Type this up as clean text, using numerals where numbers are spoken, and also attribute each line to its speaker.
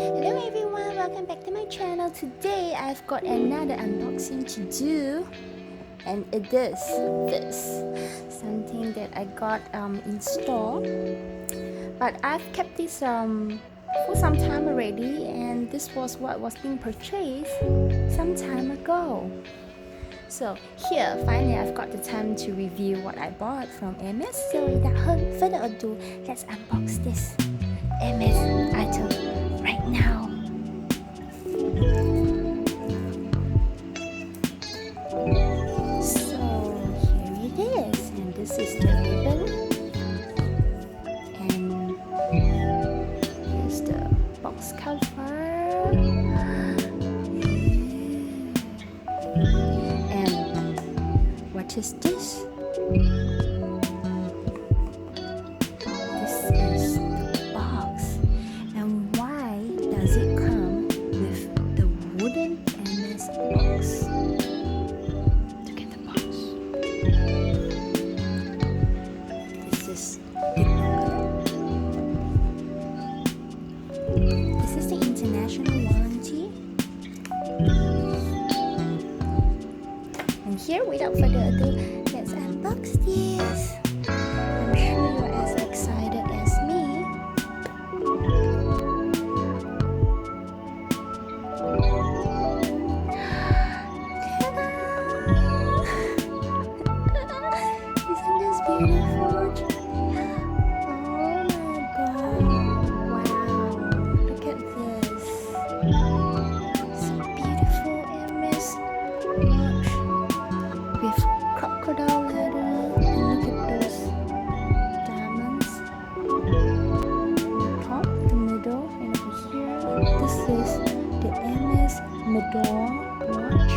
Speaker 1: Hello everyone, welcome back to my channel. Today I've got another unboxing to do, and it is this something that I got in store, but I've kept this for some time already, and this was what was being purchased some time ago. So here, finally I've got the time to review what I bought from Hermes. So without further ado, let's unbox this Hermes item right now. So here it is, and this is the ribbon, and here's the box cover, and what is this? This is the box, and why does it come with the wooden Hermes box? Look at the box. This is the logo. This is the international warranty. And here, without further ado, let's unbox this. I'm sure you're as excited as me. Isn't this beautiful? Oh my god. Wow. Look at this. So beautiful Hermes watch with crocodile leather. And look at those diamonds. Top, the middle, and over here. This is the Hermes Medor watch.